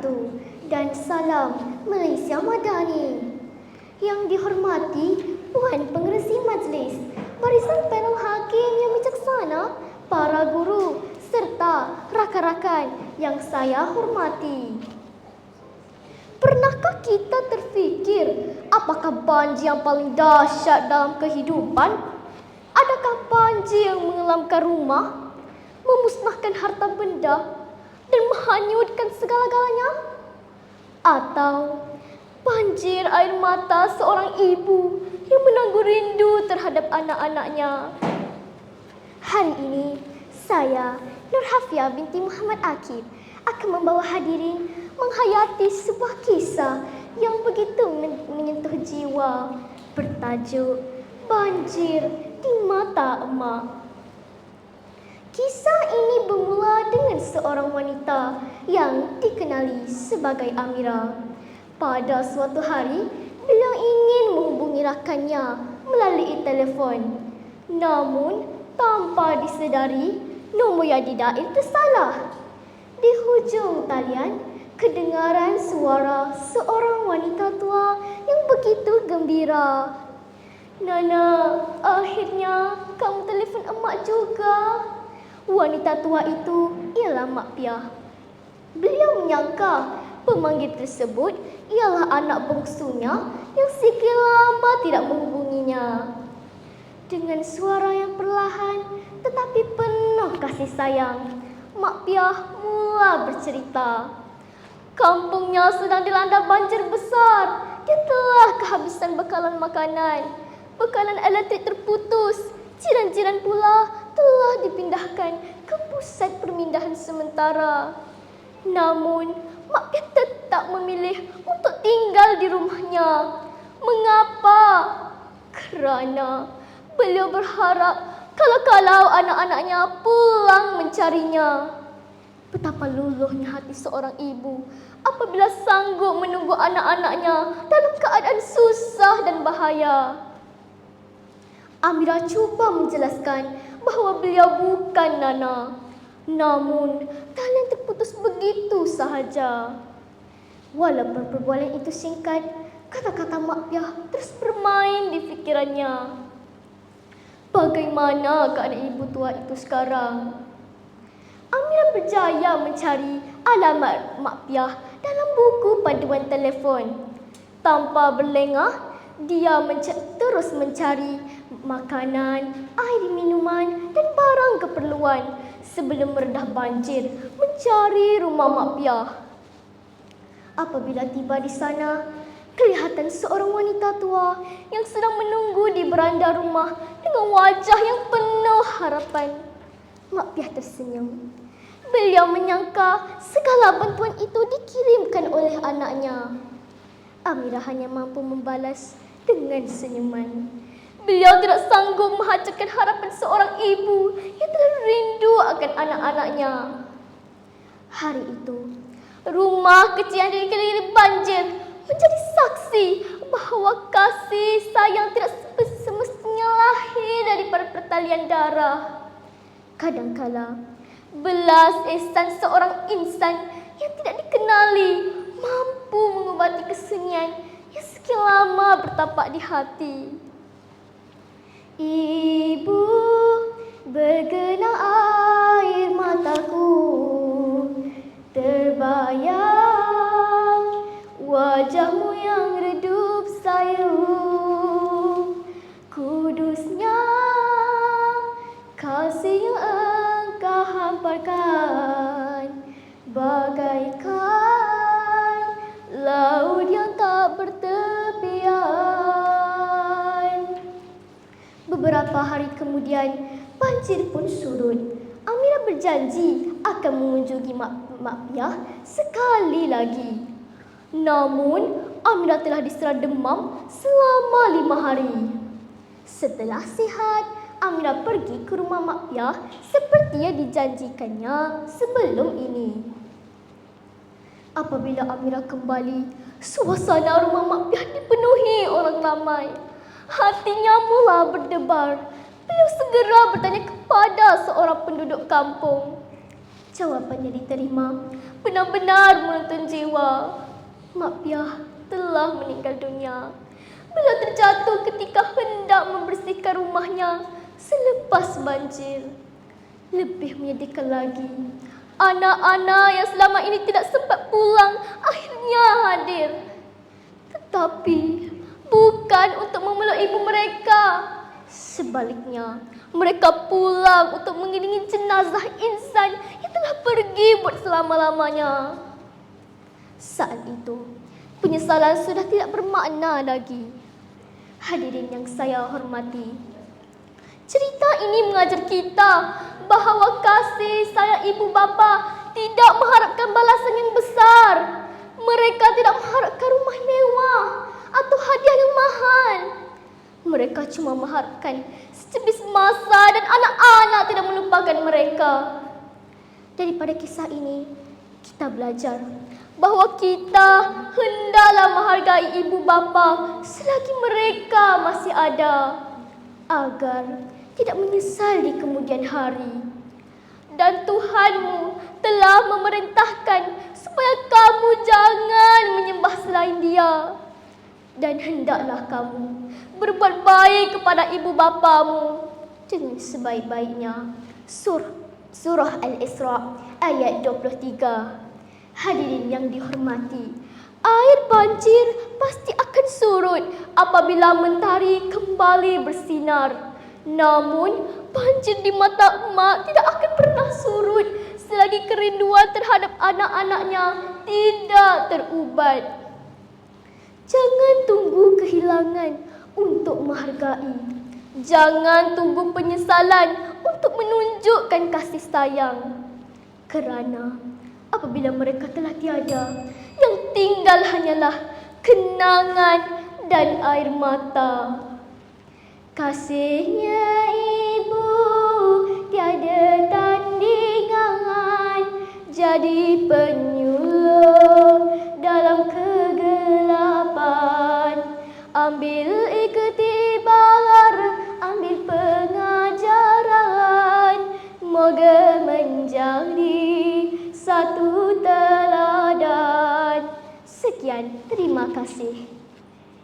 wabarakatuh dan salam Malaysia Madani. Yang dihormati Puan Pengerusi Majlis, barisan panel hakim yang bijaksana, para guru serta rakan-rakan yang saya hormati. Pernahkah kita terfikir apakah banjir yang paling dahsyat dalam kehidupan? Adakah banjir yang mengelamkan rumah, memusnahkan harta benda dan menghanyutkan segala-galanya? Atau banjir air mata seorang ibu yang menangguh rindu terhadap anak-anaknya? Hari ini saya, Nur Hafia binti Muhammad Akib, akan membawa hadirin menghayati sebuah kisah yang begitu menyentuh jiwa, bertajuk Banjir di Mata Emak. Kisah ini bermula dengan seorang wanita yang dikenali sebagai Amira. Pada suatu hari, beliau ingin menghubungi rakannya melalui telefon. Namun, tanpa disedari, nombor yang didail tersalah. Di hujung talian, kedengaran suara seorang wanita tua yang begitu gembira. "Nana, akhirnya kamu telefon emak juga." Wanita tua itu ialah Mak Piah. Beliau menyangka pemanggil tersebut ialah anak bongsunya yang sekian lama tidak menghubunginya. Dengan suara yang perlahan tetapi penuh kasih sayang, Mak Piah mula bercerita. Kampungnya sedang dilanda banjir besar. Dia telah kehabisan bekalan makanan. Bekalan elektrik terputus. Jiran-jiran pula telah dipindahkan ke pusat pemindahan sementara. Namun, Mak Piah tetap memilih untuk tinggal di rumahnya. Mengapa? Kerana beliau berharap kalau anak-anaknya pulang mencarinya. Betapa luluhnya hati seorang ibu apabila sanggup menunggu anak-anaknya dalam keadaan susah dan bahaya. Amira cuba menjelaskan bahawa beliau bukan Nana. Namun, talian terputus begitu sahaja. Walaupun perbualan itu singkat, kata-kata Mak Piah terus bermain di fikirannya. Bagaimana keadaan ibu tua itu sekarang? Amira berjaya mencari alamat Mak Piah dalam buku panduan telefon. Tanpa berlengah, dia terus mencari makanan, air minuman dan barang keperluan sebelum meredah banjir mencari rumah Mak Piah. Apabila tiba di sana, kelihatan seorang wanita tua yang sedang menunggu di beranda rumah dengan wajah yang penuh harapan. Mak Piah tersenyum. Beliau menyangka segala bantuan itu dikirimkan oleh anaknya. Amira hanya mampu membalas dengan senyuman. Beliau tidak sanggup menghancurkan harapan seorang ibu yang telah rindu akan anak-anaknya. Hari itu, rumah kecil yang dikelilingi banjir menjadi saksi bahawa kasih sayang tidak semestinya lahir daripada pertalian darah. Kadangkala, belas ihsan seorang insan yang tidak dikenali mampu mengobati kesunyian yang sekian lama bertapak di hati. Ibu, bergenang air mataku, terbayang wajahmu yang redup sayu. Kudusnya kasih yang engkau hamparkan, bagaikan laut yang tak bertepian. Beberapa hari kemudian, banjir pun surut. Amira berjanji akan mengunjungi Mak Piah sekali lagi. Namun, Amira telah diserang demam selama 5 hari. Setelah sihat, Amira pergi ke rumah Mak Piah seperti yang dijanjikannya sebelum ini. Apabila Amira kembali, suasana rumah Mak Piah dipenuhi orang ramai. Hatinya mula berdebar. Beliau segera bertanya kepada seorang penduduk kampung. Jawapannya diterima benar-benar menonton jiwa. Mak Piah telah meninggal dunia. Beliau terjatuh ketika hendak membersihkan rumahnya selepas banjir. Lebih menyedihkan lagi, anak-anak yang selama ini tidak sempat pulang akhirnya hadir. Tetapi bukan untuk memeluk ibu mereka. Sebaliknya, mereka pulang untuk mengiringi jenazah insan yang telah pergi buat selama-lamanya. Saat itu, penyesalan sudah tidak bermakna lagi. Hadirin yang saya hormati, cerita ini mengajar kita bahawa kasih sayang ibu bapa tidak mengharapkan balasan yang besar. Mereka tidak mengharapkan rumah mewah atau hadiah yang mahal. Mereka cuma mengharapkan secebis masa dan anak-anak tidak melupakan mereka. Daripada kisah ini, kita belajar bahawa kita hendaklah menghargai ibu bapa selagi mereka masih ada, agar tidak menyesal di kemudian hari. Dan Tuhanmu telah memerintahkan supaya kamu jangan menyembah selain Dia. Dan hendaklah kamu berbuat baik kepada ibu bapamu dengan sebaik-baiknya. Surah Al-Isra ayat 23. Hadirin yang dihormati, air banjir pasti akan surut apabila mentari kembali bersinar. Namun, banjir di mata emak tidak akan pernah surut selagi kerinduan terhadap anak-anaknya tidak terubat. Jangan tunggu kehilangan untuk menghargai. Jangan tunggu penyesalan untuk menunjukkan kasih sayang. Kerana apabila mereka telah tiada, yang tinggal hanyalah kenangan dan air mata. Kasihnya ibu tiada tandingan, jadi penyuluh dalam kegelapan. Ambil iktibar, ambil pengajaran, moga menjadi satu teladan. Sekian, terima kasih.